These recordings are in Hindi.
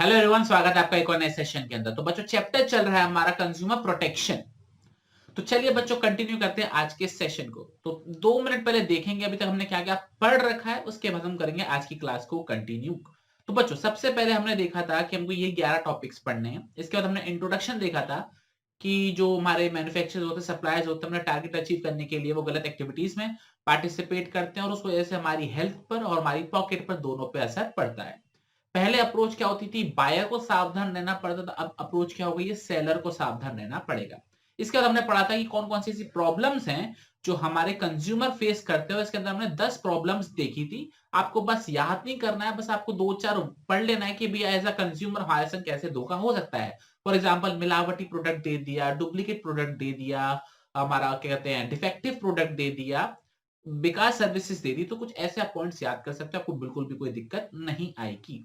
हेलो एवरीवन, स्वागत है आपका एक और नए सेशन के अंदर। तो बच्चों, चैप्टर चल रहा है हमारा कंज्यूमर प्रोटेक्शन। तो चलिए बच्चों, कंटिन्यू करते हैं आज के सेशन को। तो 2 मिनट पहले देखेंगे अभी तक हमने क्या क्या पढ़ रखा है, उसके बाद हम करेंगे आज की क्लास को कंटिन्यू। तो बच्चों, सबसे पहले हमने देखा था कि हमको ये 11 टॉपिक्स पढ़ने हैं। इसके बाद हमने इंट्रोडक्शन देखा था कि जो हमारे मैन्युफैक्चरर्स होते हैं, सप्लायर्स होते हैं, अपना टारगेट अचीव करने के लिए वो गलत एक्टिविटीज में पार्टिसिपेट करते हैं और उस वजह से हमारी हेल्थ पर और हमारी पॉकेट पर दोनों पे असर पड़ता है। पहले अप्रोच क्या होती थी, बायर को सावधान रहना पड़ता था। अब अप्रोच क्या हो गई है, सेलर को सावधान रहना पड़ेगा। इसके बाद हमने पढ़ा था कि कौन कौन सी ऐसी प्रॉब्लम्स हैं जो हमारे कंज्यूमर फेस करते हो। इसके अंदर हमने 10 प्रॉब्लम्स देखी थी। आपको बस याद नहीं करना है, बस आपको 2-4 पढ़ लेना है कि भैया एज अ कंज्यूमर हमारे संग कैसे धोखा हो सकता है। फॉर एग्जाम्पल, मिलावटी प्रोडक्ट दे दिया, डुप्लीकेट प्रोडक्ट दे दिया, हमारा क्या कहते हैं डिफेक्टिव प्रोडक्ट दे दिया, बेकार सर्विसेज दे दी। तो कुछ ऐसे आप पॉइंट्स याद कर सकते हो, आपको बिल्कुल भी कोई दिक्कत नहीं आएगी।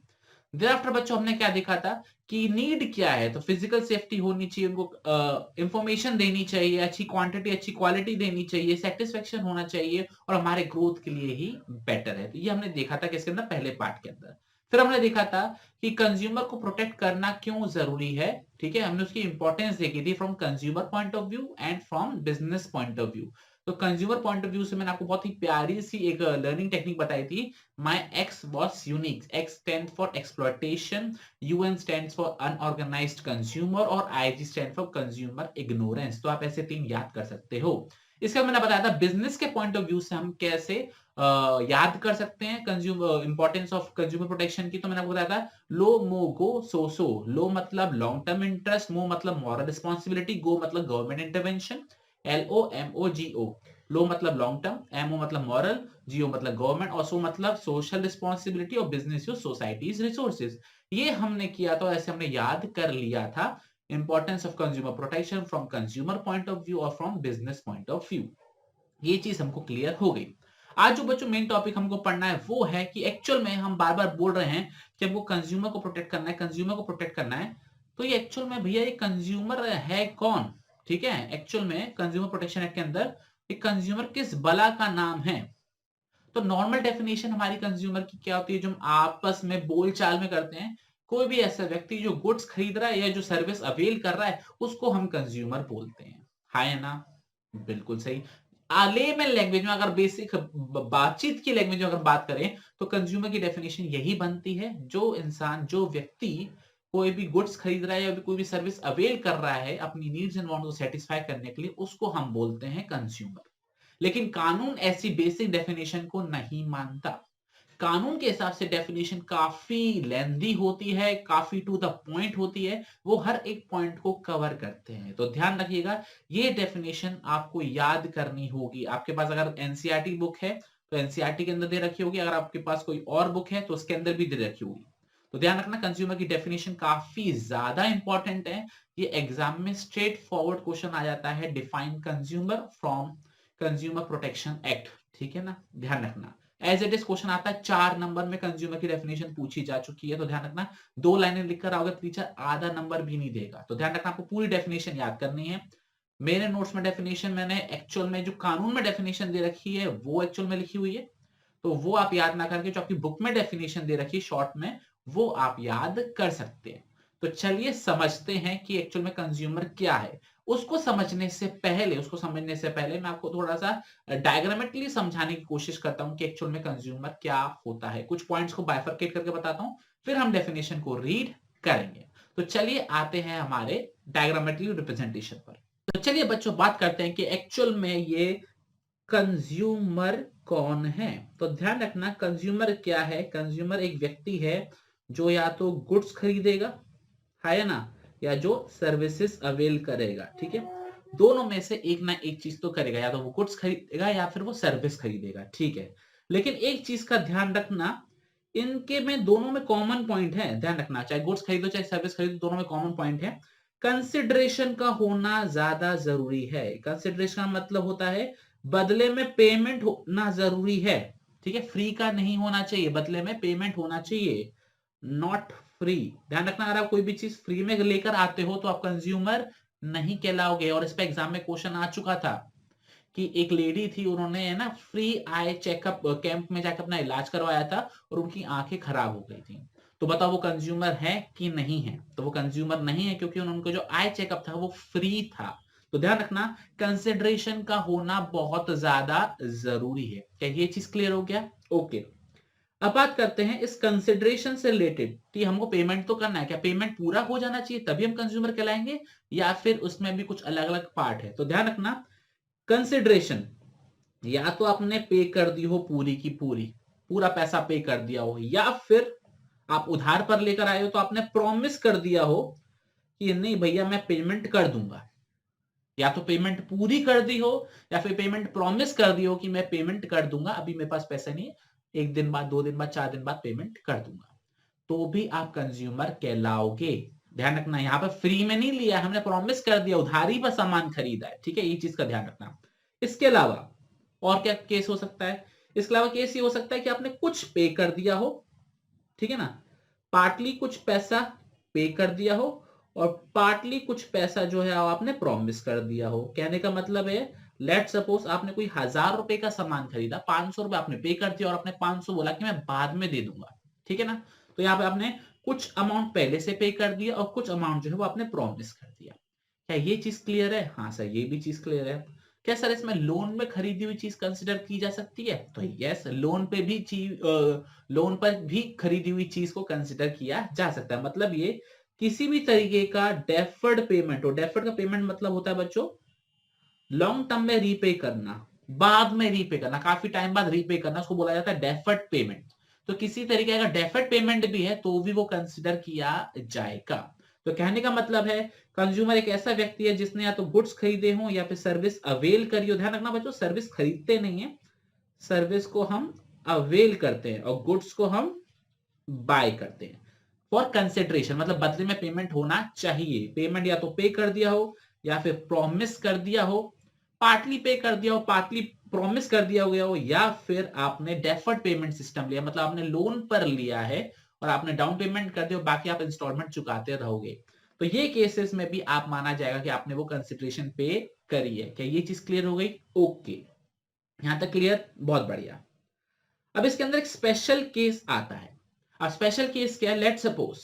thereafter बच्चों, हमने क्या देखा था कि नीड क्या है। तो फिजिकल सेफ्टी होनी चाहिए, उनको इंफॉर्मेशन देनी चाहिए, अच्छी क्वांटिटी अच्छी क्वालिटी देनी चाहिए, सेटिस्फेक्शन होना चाहिए और हमारे ग्रोथ के लिए ही बेटर है। तो ये हमने देखा था किसके अंदर, पहले पार्ट के अंदर। फिर हमने देखा था कि कंज्यूमर को प्रोटेक्ट करना क्यों जरूरी है। ठीक है, हमने उसकी इंपॉर्टेंस देखी थी from consumer point of view and from business point of view. तो कंज्यूमर पॉइंट ऑफ व्यू से मैंने आपको बहुत ही प्यारी सी एक लर्निंग टेक्निक बताई थी। My X was unique. X stands for exploitation, UN stands for unorganized consumer और IG stands for consumer ignorance। तो आप ऐसे 3 याद कर सकते हो। इसका मैंने बताया था बिजनेस के पॉइंट ऑफ व्यू से हम कैसे याद कर सकते हैं consumer importance of consumer protection की। तो मैंने आपको बताया था लो मो गो सो सो। लो मतलब लॉन्ग टर्म इंटरेस्ट, मो मतलब मॉरल रिस्पॉन्सिबिलिटी, गो मतलब गवर्नमेंट इंटरवेंशन, LOMOGO। लो मतलब लॉन्ग टर्म, MO मतलब मॉरल, GO मतलब गवर्नमेंट और सो मतलब सोशल रिस्पॉन्सिबिलिटी और बिजनेस यूज सोसाइटीज रिसोर्सेज। ये हमने किया तो ऐसे हमने याद कर लिया था importance of consumer protection from consumer point of view और from business point of view. ये चीज हमको क्लियर हो गई। आज जो बच्चों मेन टॉपिक हमको पढ़ना है वो है कि एक्चुअल में हम बार बार बोल रहे हैं कि हमको कंज्यूमर को प्रोटेक्ट करना है, कंज्यूमर को प्रोटेक्ट करना है। तो ये एक्चुअल में भैया ये कंज्यूमर है कौन। ठीक है, एक्चुअल में कंज्यूमर प्रोटेक्शन एक्ट के अंदर एक कंज्यूमर किस बला का नाम है। तो नॉर्मल डेफिनेशन हमारी कंज्यूमर की क्या होती है, जो हम आपस में बोलचाल में करते हैं। कोई भी ऐसा व्यक्ति जो गुड्स खरीद रहा है या जो सर्विस अवेल कर रहा है उसको हम कंज्यूमर बोलते हैं। है ना, बिल्कुल सही। लेमन लैंग्वेज में अगर बेसिक बातचीत की लैंग्वेज में अगर बात करें तो कंज्यूमर की डेफिनेशन यही बनती है, जो इंसान जो व्यक्ति कोई भी गुड्स खरीद रहा है या कोई भी सर्विस अवेल कर रहा है अपनी नीड्स एंड वांट को सेटिस्फाई करने के लिए, उसको हम बोलते हैं कंज्यूमर। लेकिन कानून ऐसी बेसिक डेफिनेशन को नहीं मानता। कानून के हिसाब से डेफिनेशन काफी लेंदी होती है, काफी टू द पॉइंट होती है। वो हर एक पॉइंट को कवर करते हैं। तो ध्यान रखिएगा, ये डेफिनेशन आपको याद करनी होगी। आपके पास अगर एनसीईआरटी बुक है तो एनसीईआरटी के अंदर दे रखी होगी, अगर आपके पास कोई और बुक है तो उसके अंदर भी दे रखी होगी। तो ध्यान रखना, कंज्यूमर की डेफिनेशन काफी ज्यादा इंपॉर्टेंट है। ये एग्जाम में स्ट्रेट फॉरवर्ड क्वेश्चन आ जाता है, define consumer from consumer protection act. ठीक है ना, ध्यान रखना। एज इट इज क्वेश्चन आता है 4 नंबर में, कंज्यूमर की डेफिनेशन पूछी जा चुकी है। तो ध्यान रखना, 2 लाइनें लिखकर आओगे टीचर आधा नंबर भी नहीं देगा। तो ध्यान रखना, आपको पूरी डेफिनेशन याद करनी है। मेरे नोट्स में डेफिनेशन मैंने एक्चुअल में जो कानून में डेफिनेशन दे रखी है वो एक्चुअल में लिखी हुई है। तो वो आप याद ना करके जो आपकी बुक में डेफिनेशन दे रखी है शॉर्ट में, वो आप याद कर सकते हैं। तो चलिए समझते हैं कि एक्चुअल में कंज्यूमर क्या है। उसको समझने से पहले मैं आपको थोड़ा सा डायग्रामेटिकली समझाने की कोशिश करता हूं कि एक्चुअल में कंज्यूमर क्या होता है। कुछ पॉइंट्स को बाइफरकेट करके बताता हूं, फिर हम डेफिनेशन को रीड करेंगे। तो चलिए आते हैं हमारे डायग्रामेटिकली रिप्रेजेंटेशन पर। तो चलिए बच्चों, बात करते हैं कि एक्चुअल में ये कंज्यूमर कौन है। तो ध्यान रखना, कंज्यूमर क्या है। कंज्यूमर एक व्यक्ति है जो या तो गुड्स खरीदेगा, है ना, या जो सर्विसेज अवेल करेगा। ठीक है, दोनों में से एक ना एक चीज तो करेगा, या तो वो गुड्स खरीदेगा या फिर वो सर्विस खरीदेगा। ठीक है, लेकिन एक चीज का ध्यान रखना, इनके में दोनों में कॉमन पॉइंट है। ध्यान रखना, चाहे गुड्स खरीदो चाहे सर्विस खरीदो, दोनों में कॉमन पॉइंट है। कंसिडरेशन का होना ज्यादा जरूरी है। कंसिडरेशन का मतलब होता है बदले में पेमेंट होना जरूरी है। ठीक है, फ्री का नहीं होना चाहिए, बदले में पेमेंट होना चाहिए, नॉट फ्री। ध्यान रखना, अगर आप कोई भी चीज फ्री में लेकर आते हो तो आप कंज्यूमर नहीं कहलाओगे। और इस पे एग्जाम में क्वेश्चन आ चुका था कि एक लेडी थी, उन्होंने है ना फ्री आई चेकअप कैंप में जाकर अपना इलाज करवाया था और उनकी आंखें खराब हो गई थी। तो बताओ वो कंज्यूमर है कि नहीं है? तो वो कंज्यूमर नहीं है क्योंकि उनको जो आई चेकअप था वो फ्री था। तो ध्यान रखना कंसिडरेशन का होना बहुत ज्यादा जरूरी है। क्या ये चीज क्लियर हो गया? ओके। अब बात करते हैं इस कंसिडरेशन से रिलेटेड कि हमको पेमेंट तो करना है, क्या पेमेंट पूरा हो जाना चाहिए तभी हम कंज्यूमर कहलाएंगे या फिर उसमें भी कुछ अलग अलग पार्ट है? तो ध्यान रखना कंसिडरेशन या तो आपने पे कर दी हो पूरी की पूरी, पूरा पैसा पे कर दिया हो, या फिर आप उधार पर लेकर आए हो तो आपने प्रॉमिस कर दिया हो कि नहीं भैया मैं पेमेंट कर दूंगा। या तो पेमेंट पूरी कर दी हो या फिर पेमेंट प्रॉमिस कर दी हो कि मैं पेमेंट कर दूंगा, अभी मेरे पास पैसा नहीं है, 1 दिन बाद 2 दिन बाद 4 दिन बाद पेमेंट कर दूंगा, तो भी आप कंज्यूमर कहलाओगे। ध्यान रखना यहां पर फ्री में नहीं लिया, हमने प्रॉमिस कर दिया, उधारी पर सामान खरीदा है, ठीक है, ये चीज का ध्यान रखना। इसके अलावा और क्या केस हो सकता है? इसके अलावा केस ये हो सकता है कि आपने कुछ पे कर दिया हो, ठीक है ना, पार्टली कुछ पैसा पे कर दिया हो और पार्टली कुछ पैसा जो है आपने प्रॉमिस कर दिया हो। कहने का मतलब है लेट सपोज आपने कोई 1000 रुपए का सामान खरीदा, 500 रुपए आपने पे कर दिया और आपने 500 बोला कि मैं बाद में दे दूंगा, ठीक है ना। तो यहाँ पे आपने कुछ अमाउंट पहले से पे कर दिया और कुछ अमाउंट जो है वो आपने प्रॉमिस कर दिया। क्या ये चीज क्लियर है? हाँ सर ये भी चीज क्लियर है। क्या सर इसमें लोन में खरीदी हुई चीज कंसिडर की जा सकती है? तो यस, लोन पे भी चीज, लोन पर भी खरीदी हुई चीज को कंसिडर किया जा सकता है। मतलब ये किसी भी तरीके का डेफर्ड पेमेंट हो, डेफर्ड का पेमेंट मतलब होता है बच्चों लॉन्ग टर्म में रीपे करना, बाद में रीपे करना, काफी टाइम बाद रीपे करना, उसको बोला जाता है डेफर्ड पेमेंट। तो किसी तरीके का डेफर्ड पेमेंट भी है तो भी वो कंसिडर किया जाएगा। तो कहने का मतलब है कंज्यूमर एक ऐसा व्यक्ति है जिसने या तो गुड्स खरीदे हो या फिर सर्विस अवेल करी हो। ध्यान रखना बच्चों सर्विस खरीदते नहीं है, सर्विस को हम अवेल करते हैं और गुड्स को हम बाय करते हैं फॉर कंसिडरेशन, मतलब बदले में पेमेंट होना चाहिए। पेमेंट या तो पे कर दिया हो या फिर प्रॉमिस कर दिया हो, पार्टली पे कर दिया हो, पार्टली प्रॉमिस कर दिया गया हो, या फिर आपने डेफर्ड पेमेंट सिस्टम लिया, मतलब आपने लोन पर लिया है और आपने डाउन पेमेंट कर दिया, बाकी आप इंस्टॉलमेंट चुकाते रहोगे। तो ये केसेस में भी आप माना जाएगा कि आपने वो कंसिडरेशन पे करी है। क्या ये चीज क्लियर हो गई? ओके, यहां तक क्लियर, बहुत बढ़िया। अब इसके अंदर एक स्पेशल केस आता है। अब स्पेशल केस क्या है? लेट सपोज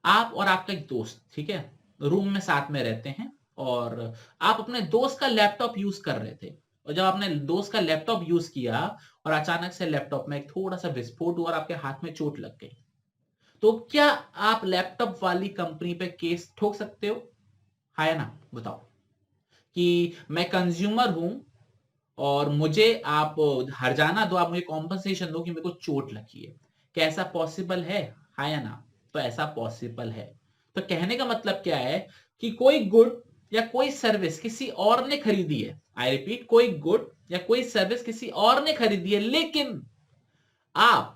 आप और आपका एक दोस्त, ठीक है, रूम में साथ में रहते हैं और आप अपने दोस्त का लैपटॉप यूज कर रहे थे, और जब आपने दोस्त का लैपटॉप यूज किया और अचानक से लैपटॉप में एक थोड़ा सा विस्फोट हुआ और आपके हाथ में चोट लग गई, तो क्या आप लैपटॉप वाली कंपनी पे केस ठोक सकते हो? हाँ या ना बताओ कि मैं कंज्यूमर हूं और मुझे आप हर्जाना दो, आप मुझे कॉम्पनसेशन दो कि मेरे को चोट लगी है। क्या ऐसा पॉसिबल है? हाँ या ना? तो ऐसा पॉसिबल है। तो कहने का मतलब क्या है कि कोई गुड या कोई सर्विस किसी और ने खरीदी है, आई रिपीट, कोई गुड या कोई सर्विस किसी और ने खरीदी है, लेकिन आप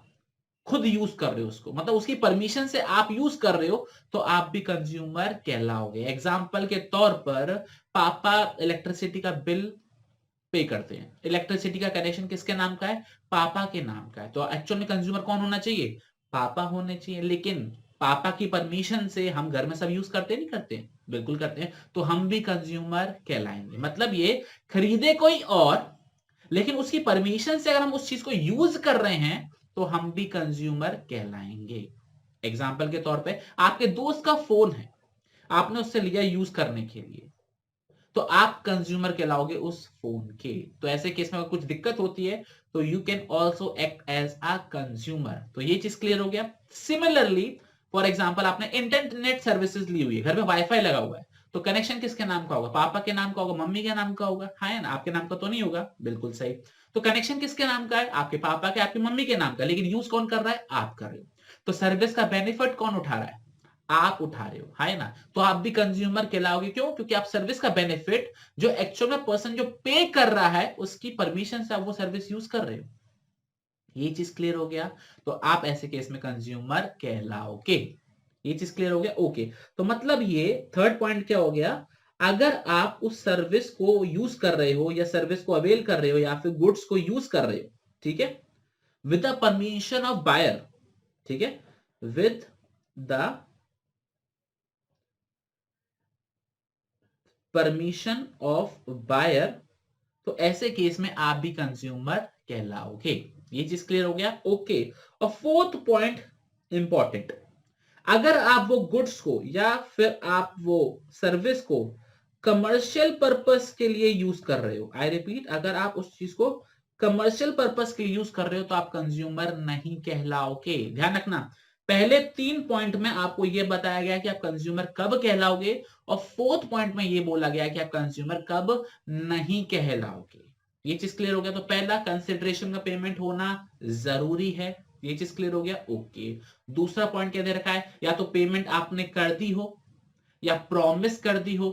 खुद यूज कर रहे हो उसको, मतलब उसकी परमिशन से आप यूज कर रहे हो, तो आप भी कंज्यूमर कहलाओगे। एग्जाम्पल के तौर पर पापा इलेक्ट्रिसिटी का बिल पे करते हैं, इलेक्ट्रिसिटी का कनेक्शन किसके नाम का है? पापा के नाम का है। तो एक्चुअल में कंज्यूमर कौन होना चाहिए? पापा होने चाहिए, लेकिन पापा की परमिशन से हम घर में सब यूज करते नहीं करते? बिल्कुल करते हैं, तो हम भी कंज्यूमर कहलाएंगे। मतलब ये खरीदे कोई और, लेकिन उसकी परमिशन से अगर हम उस चीज को यूज कर रहे हैं तो हम भी कंज्यूमर कहलाएंगे। एग्जाम्पल के तौर पे आपके दोस्त का फोन है, आपने उससे लिया यूज करने के लिए, तो आप कंज्यूमर कहलाओगे उस फोन के। तो ऐसे केस में अगर कुछ दिक्कत होती है तो you can also act as a consumer. तो ये चीज क्लियर हो गया। सिमिलरली फॉर एग्जाम्पल आपने इंटरनेट सर्विसेज ली हुई है, घर में वाईफाई लगा हुआ है, तो कनेक्शन किसके नाम का होगा? पापा के नाम का होगा, मम्मी के नाम का होगा, हाँ ना? आपके नाम का तो नहीं होगा, बिल्कुल सही। तो कनेक्शन किसके नाम का है? आपके पापा के, आपकी मम्मी के नाम का, लेकिन यूज कौन कर रहा है? आप कर रहे हो। तो सर्विस का बेनिफिट कौन उठा रहा है? आप उठा रहे हो, है ना? तो आप भी कंज्यूमर कहलाओगे। क्यों? क्योंकि आप सर्विस का बेनिफिट जो एक्चुअल में पर्सन जो पे कर रहा है उसकी परमिशन से आप वो सर्विस यूज कर रहे हो। ये चीज क्लियर हो गया? तो आप ऐसे केस में कंज्यूमर कहलाओगे। ये चीज क्लियर हो गया? ओके। तो मतलब ये थर्ड पॉइंट क्या हो गया? अगर आप उस सर्विस को यूज कर रहे हो या सर्विस को अवेल कर रहे हो या फिर गुड्स को यूज कर रहे हो, ठीक है, with the permission of buyer, ठीक है, with the permission of buyer, तो ऐसे केस में आप भी कंज्यूमर कहलाओगे। ये चीज क्लियर हो गया? ओके। और फोर्थ पॉइंट इंपॉर्टेंट, अगर आप वो गुड्स को या फिर आप वो सर्विस को कमर्शियल पर्पस के लिए यूज कर रहे हो, आई रिपीट, अगर आप उस चीज को कमर्शियल पर्पस के लिए यूज कर रहे हो तो आप कंज्यूमर नहीं कहलाओगे। ध्यान रखना, पहले 3 पॉइंट में आपको यह बताया गया कि आप कंज्यूमर कब कहलाओगे, और 4th पॉइंट में यह बोला गया कि आप कंज्यूमर कब नहीं कहलाओगे। ये चीज क्लियर हो गया? तो पहला, कंसिडरेशन का पेमेंट होना जरूरी है, ये चीज क्लियर हो गया? ओके। दूसरा पॉइंट क्या दे रखा है, या तो पेमेंट आपने कर दी हो या प्रॉमिस कर दी हो,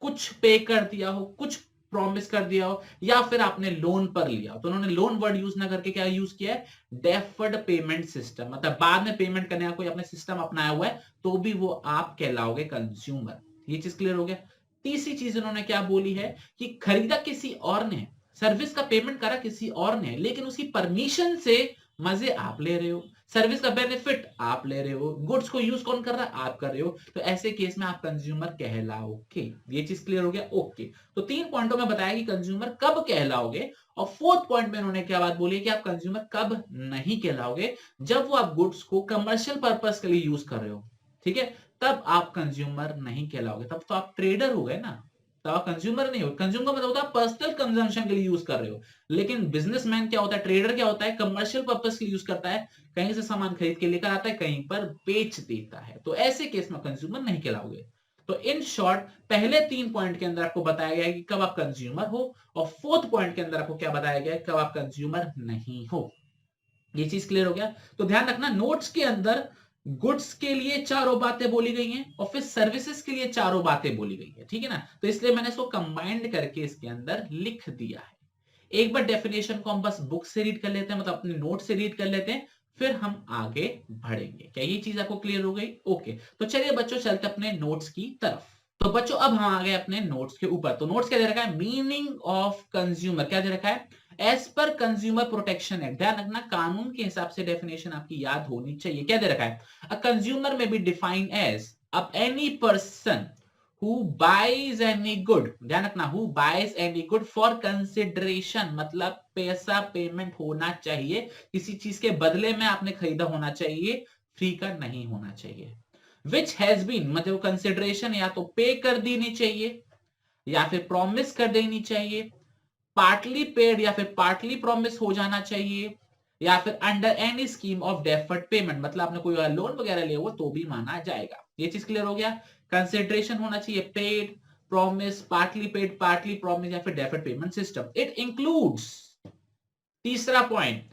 कुछ पे कर दिया हो, कुछ प्रॉमिस कर दिया हो, या फिर आपने लोन पर लिया हो। तो उन्होंने लोन वर्ड यूज ना करके क्या यूज किया है, डेफर्ड पेमेंट सिस्टम, मतलब बाद में पेमेंट करने का कोई अपने सिस्टम अपनाया हुआ है तो भी वो आप कहलाओगे कंज्यूमर। ये चीज क्लियर हो गया? तीसरी चीज उन्होंने क्या बोली है कि खरीदा किसी और ने, सर्विस का पेमेंट करा किसी और ने, लेकिन उसकी परमिशन से मजे आप ले रहे हो, सर्विस का बेनिफिट आप ले रहे हो, गुड्स को यूज कौन कर रहा है, आप कर रहे हो, तो ऐसे केस में आप कंज्यूमर कहलाओगे। ये चीज क्लियर हो गया? ओके। तो 3 पॉइंटों में बताया कि कंज्यूमर कब कहलाओगे, और 4th पॉइंट में उन्होंने क्या बात बोली कि आप कंज्यूमर कब नहीं कहलाओगे, जब वो आप गुड्स को कमर्शियल पर्पस के लिए यूज कर रहे हो, ठीक है, तब आप कंज्यूमर नहीं कहलाओगे। तब तो आप ट्रेडर हो गए ना, तो आप कंज्यूमर नहीं हो। कंज्यूमर मतलब होता है पर्सनल कंजम्पशन के लिए यूज कर रहे हो, लेकिन बिजनेसमैन क्या होता है, ट्रेडर क्या होता है, कमर्शियल पर्पस के लिए यूज करता है, कहीं से सामान खरीद के लेकर आता है, कहीं पर बेच देता है, तो ऐसे केस में कंज्यूमर नहीं कहलाओगे। तो इन शॉर्ट, पहले 3 पॉइंट के अंदर आपको बताया गया है कि कब आप कंज्यूमर हो, और 4th पॉइंट के अंदर आपको क्या बताया गया है, कब आप कंज्यूमर नहीं हो। ये चीज क्लियर हो गया? तो ध्यान रखना, नोट्स के अंदर गुड्स के लिए चारों बातें बोली गई हैं और फिर सर्विसेज के लिए चारों बातें बोली गई है, ठीक है ना? तो इसलिए मैंने इसको कंबाइंड करके इसके अंदर लिख दिया है। एक बार डेफिनेशन को हम बस बुक से रीड कर लेते हैं, मतलब अपने नोट से रीड कर लेते हैं, फिर हम आगे बढ़ेंगे। क्या ये चीज आपको क्लियर हो गई? ओके। तो चलिए बच्चों, चलते अपने नोट्स की तरफ। तो बच्चों, अब हम आ गए अपने नोट्स के ऊपर। तो नोट्स क्या दे रखा है, मीनिंग ऑफ कंज्यूमर क्या दे रखा है, as per consumer protection act. ध्यान रखना, कानून के हिसाब से डेफिनेशन आपकी याद होनी चाहिए। क्या दे रखा है, अ कंज्यूमर में बी डिफाइंड एज अब any person who buys any good, ध्यान रखना, who buys any good for consideration, मतलब पैसा पेमेंट होना चाहिए, किसी चीज के बदले में आपने खरीदा होना चाहिए, फ्री का नहीं होना चाहिए। which has been, मतलब कंसिडरेशन या तो पे कर देनी चाहिए या फिर प्रॉमिस कर देनी चाहिए, पार्टली पेड या फिर पार्टली प्रॉमिस हो जाना चाहिए, या फिर under any scheme of deferred payment, मतलब आपने कोई लोन वगैरह लिया हुआ तो भी माना जाएगा। ये चीज क्लियर हो गया? कंसिडरेशन होना चाहिए paid, promise, partly paid, partly promise, या फिर deferred payment system. It includes, तीसरा point,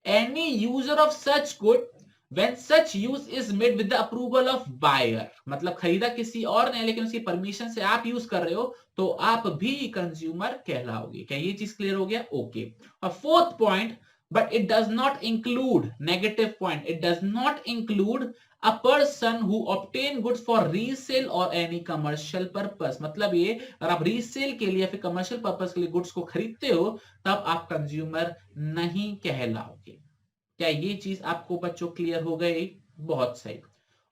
any user of such good when such use is made with the approval of buyer, मतलब खरीदा किसी और ने लेकिन उसकी परमिशन से आप यूज कर रहे हो तो आप भी कंज्यूमर कहलाओगे। क्या ये चीज क्लियर हो गया? ओके। और 4th point, but it does not include, negative point, it does not include a person who obtain goods for resale or any commercial purpose, मतलब ये अगर आप रीसेल के लिए फिर कमर्शियल पर्पस के लिए गुड्स को खरीदते हो तब आप कंज्यूमर नहीं कहलाओगे। क्या ये चीज आपको बच्चों क्लियर हो गई? बहुत सही।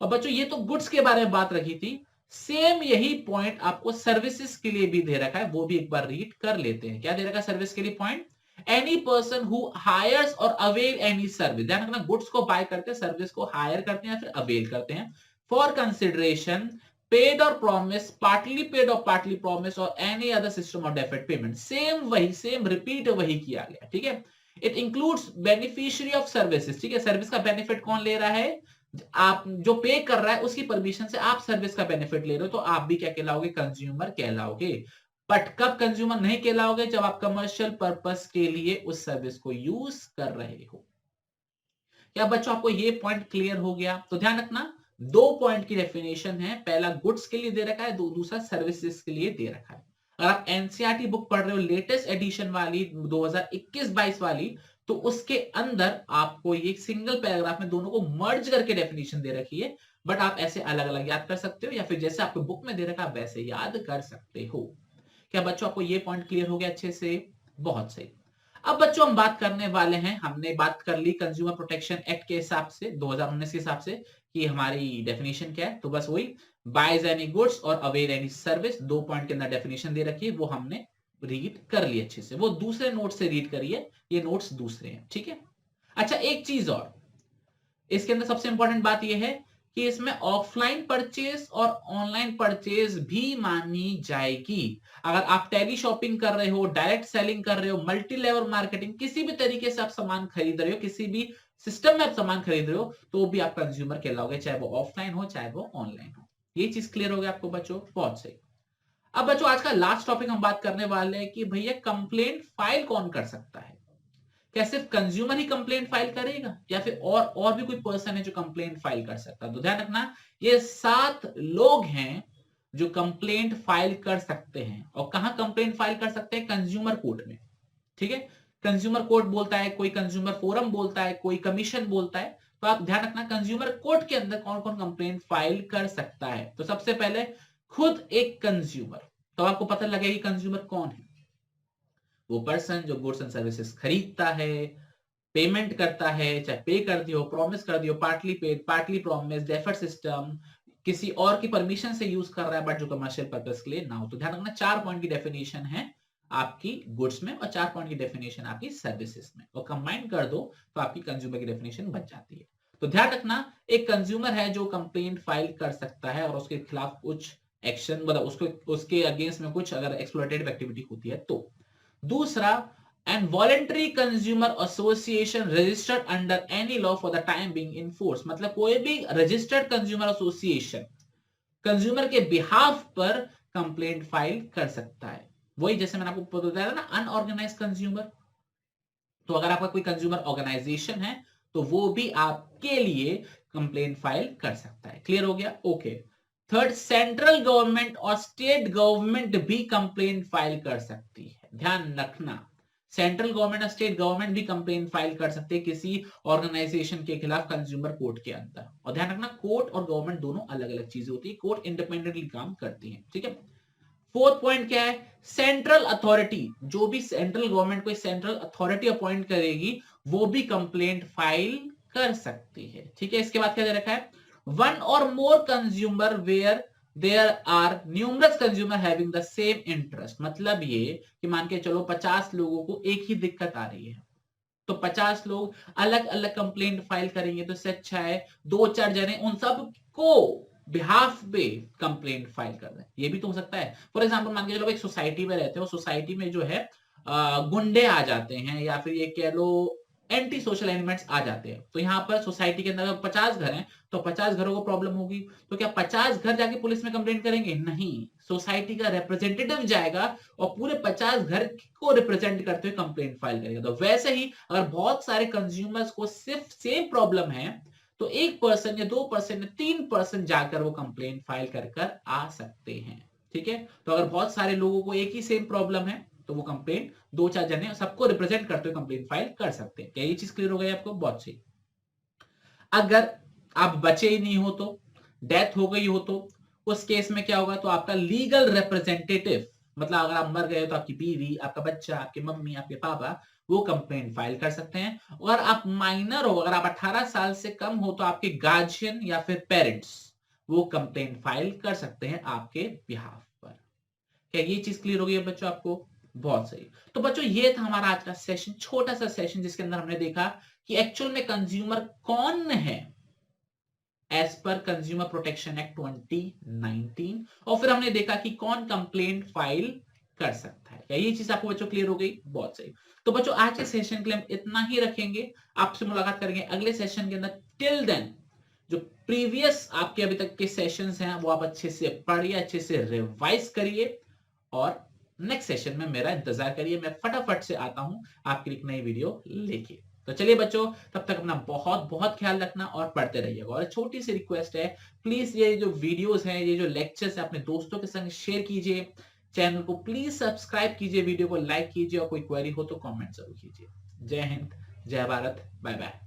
और बच्चों, ये तो गुड्स के बारे में बात रखी थी, सेम यही पॉइंट आपको सर्विसेज के लिए भी दे रखा है, वो भी एक बार रीड कर लेते हैं। क्या दे रखा है सर्विस के लिए point, any person who hires or avail any service, ध्यान रखना, गुड्स को बाय करते हैं, सर्विस को हायर करते हैं या फिर अवेल करते हैं, फॉर कंसिडरेशन, पेड और प्रॉमिस, पार्टली पेड और पार्टली प्रॉमिस, और any other system of deferred payment. Same वही, सेम रिपीट वही किया गया, ठीक है? It includes beneficiary of services, ठीक है? सर्विस का बेनिफिट कौन ले रहा है, आप जो पे कर रहा है उसकी परमिशन से आप सर्विस का बेनिफिट ले रहे हो, तो आप भी क्या कहलाओगे, कंज्यूमर कहलाओगे। बट कब कंज्यूमर नहीं कहलाओगे, जब आप कमर्शियल पर्पस के लिए उस सर्विस को यूज कर रहे हो। क्या बच्चों आपको ये पॉइंट क्लियर हो गया? तो ध्यान रखना, 2 पॉइंट की डेफिनेशन है, पहला गुड्स के लिए दे रखा है, दूसरा सर्विसेज के लिए दे रखा है। अगर आप एनसीईआरटी बुक पढ़ रहे हो लेटेस्ट एडिशन वाली 2021-22 वाली, तो उसके अंदर आपको ये सिंगल पैराग्राफ में दोनों को मर्ज करके डेफिनेशन दे रखी है, बट आप ऐसे अलग अलग याद कर सकते हो या फिर जैसे आपको बुक में दे रखा वैसे याद कर सकते हो। क्या बच्चों आपको ये पॉइंट क्लियर हो गया अच्छे से? बहुत सही। अब बच्चों हम बात करने वाले हैं, हमने बात कर ली कंज्यूमर प्रोटेक्शन एक्ट के हिसाब से 2019 के हिसाब से कि हमारी डेफिनेशन क्या है, तो बस वही बाइज एनी गुड्स और अवेल एनी सर्विस, 2 पॉइंट के अंदर डेफिनेशन दे रखी है, वो हमने रीड कर ली अच्छे से, वो दूसरे नोट से रीड करिए, ये नोट्स दूसरे हैं, ठीक है? अच्छा, एक चीज और, इसके अंदर सबसे इंपॉर्टेंट बात यह है कि इसमें ऑफलाइन परचेज और ऑनलाइन परचेज भी मानी जाएगी। अगर आप टेली शॉपिंग कर रहे हो, डायरेक्ट सेलिंग कर रहे हो, मल्टी लेवल मार्केटिंग, किसी भी तरीके से आप सामान खरीद रहे हो, किसी भी सिस्टम में आप सामान खरीद रहे हो, तो भी आप कंज्यूमर कहलाओगे, चाहे वो ऑफलाइन हो चाहे वो ऑनलाइन हो। ये चीज क्लियर हो गया आपको बच्चों? बहुत सही। अब बच्चों आज का लास्ट टॉपिक हम बात करने वाले हैं कि भैया कंप्लेंट फाइल कौन कर सकता है। क्या सिर्फ कंज्यूमर ही कंप्लेंट फाइल करेगा या फिर और भी कोई पर्सन है जो कंप्लेंट फाइल कर सकता है? तो ध्यान रखना, ये 7 लोग हैं जो कंप्लेंट फाइल कर सकते हैं। और कहां कंप्लेंट फाइल कर सकते हैं? कंज्यूमर कोर्ट में। ठीक है, कंज्यूमर कोर्ट बोलता है, कोई कंज्यूमर फोरम बोलता है, कोई कमीशन बोलता है। तो आप ध्यान रखना कंज्यूमर कोर्ट के अंदर कौन कौन कंप्लेंट फाइल कर सकता है। तो सबसे पहले खुद एक कंज्यूमर। तो आपको पता लगेगा कंज्यूमर कौन है। वो पर्सन जो गुड्स एंड सर्विसेज खरीदता है, पेमेंट करता है, चाहे पे कर दियो, प्रॉमिस कर दियो, partly paid, partly promise, deferred system, किसी और की परमिशन से यूज कर रहा है बट जो कमर्शियल पर्पस के लिए ना हो। तो ध्यान रखना 4 पॉइंट की डेफिनेशन है आपकी गुड्स में और 4 पॉइंट की डेफिनेशन आपकी सर्विसेज में, और कंबाइन कर दो तो आपकी कंज्यूमर की डेफिनेशन बच जाती है। तो ध्यान रखना एक कंज्यूमर है जो कंप्लेंट फाइल कर सकता है और उसके खिलाफ कुछ एक्शन, मतलब उसके अगेंस्ट में कुछ अगर एक्सप्लॉयटेटिव एक्टिविटी होती है तो। दूसरा, and voluntary consumer association registered under any law for the time being in force. मतलब कोई भी रजिस्टर्ड कंज्यूमर एसोसिएशन कंज्यूमर के बिहाफ पर कंप्लेंट फाइल कर सकता है। वही जैसे मैंने आपको बताया ना अनऑर्गेनाइज कंज्यूमर। तो अगर आपका कोई कंज्यूमर ऑर्गेनाइजेशन है तो वो भी आपके लिए कंप्लेंट फाइल कर सकता है। क्लियर हो गया? ओके। थर्ड, सेंट्रल गवर्नमेंट और स्टेट गवर्नमेंट भी कंप्लेंट फाइल कर सकती है। ध्यान रखना, सेंट्रल गवर्नमेंट और स्टेट गवर्नमेंट भी कंप्लेंट फाइल कर सकते हैं किसी ऑर्गेनाइजेशन के खिलाफ कंज्यूमर कोर्ट के अंदर। और ध्यान रखना कोर्ट और गवर्नमेंट दोनों अलग अलग चीजें होती है, कोर्ट इंडिपेंडेंटली काम करती है। ठीक है। फोर्थ पॉइंट क्या है? सेंट्रल अथॉरिटी, जो भी सेंट्रल गवर्नमेंट कोई सेंट्रल अथॉरिटी अपॉइंट करेगी वो भी कंप्लेंट फाइल कर सकती है। ठीक है। इसके बाद क्या दे रखा है? वन और more consumer where there are numerous consumer having the same interest. मतलब ये कि मान के चलो 50 लोगों को एक ही दिक्कत आ रही है, तो 50 लोग अलग अलग कंप्लेंट फाइल करेंगे, तो इससे अच्छा है 2-4 जने उन सब को बिहाफ पे कंप्लेंट फाइल कर रहे हैं। ये भी तो हो सकता है। फॉर एग्जांपल मान के चलो एक सोसाइटी में रहते हो, सोसाइटी में जो है गुंडे आ जाते हैं या फिर ये कह लो एंटी सोशल एलिमेंट्स आ जाते हैं। तो यहाँ पर सोसाइटी के अंदर 50 घर हैं तो 50 घरों को प्रॉब्लम होगी, तो क्या 50 घर जाके पुलिस में कंप्लेंट करेंगे? नहीं, सोसाइटी का रिप्रेजेंटेटिव जाएगा और पूरे 50 घर को रिप्रेजेंट करते हुए कंप्लेंट फाइल करेगा। तो वैसे ही अगर बहुत सारे कंज्यूमर्स को सिर्फ सेम प्रॉब्लम है तो 1 पर्सन या 2 पर्सन या 3 पर्सन जाकर वो कंप्लेंट फाइल कर आ सकते हैं। ठीक है। तो अगर बहुत सारे लोगों को एक ही सेम प्रॉब्लम है तो वो कंप्लेंट 2-4 जने सबको रिप्रेजेंट करते हुए कंप्लेंट फाइल कर सकते हैं। क्या ये चीज क्लियर हो गई आपको? बहुत सही। अगर आप बचे ही नहीं हो तो, डेथ हो गई हो तो उस केस में क्या होगा? तो आपका लीगल रिप्रेजेंटेटिव, मतलब अगर आप मर गए तो आपकी बीवी, आपका बच्चा, आपकी मम्मी, आपके पापा, वो कंप्लेंट फाइल कर सकते हैं। और आप माइनर हो, अगर आप 18 साल से कम हो तो आपके गार्जियन या फिर पेरेंट्स वो कंप्लेंट फाइल कर सकते हैं आपके बिहाफ पर। क्या ये चीज क्लियर हो गई है बच्चों आपको? बहुत सही। तो बच्चों ये था हमारा आज का सेशन, छोटा सा सेशन जिसके अंदर हमने देखा कि एक्चुअल में कंज्यूमर कौन है as per consumer protection act 2019, और फिर हमने देखा कि कौन कंप्लेंट फाइल कर सकता है। क्या ये चीज आपको बच्चों क्लियर हो गई? बहुत सही। तो बच्चों आज के सेशन के लिए हम इतना ही रखेंगे, आपसे मुलाकात करेंगे अगले सेशन के अंदर। टिल देन जो प्रीवियस आपके अभी तक के सेशंस हैं वो आप अच्छे से पढ़िए, अच्छे से रिवाइज करिए और नेक्स्ट सेशन में मेरा इंतजार करिए। मैं फटाफट से आता हूं आपके लिए एक नई वीडियो लेके। तो चलिए बच्चों, तब तक अपना बहुत बहुत ख्याल रखना और पढ़ते रहिएगा। और छोटी सी रिक्वेस्ट है, प्लीज ये जो वीडियोस हैं, ये जो लेक्चर्स हैं, अपने दोस्तों के संग शेयर कीजिए। चैनल को प्लीज सब्सक्राइब कीजिए, वीडियो को लाइक कीजिए और कोई क्वेरी हो तो कमेंट जरूर कीजिए। जय हिंद, जय भारत, बाय बाय।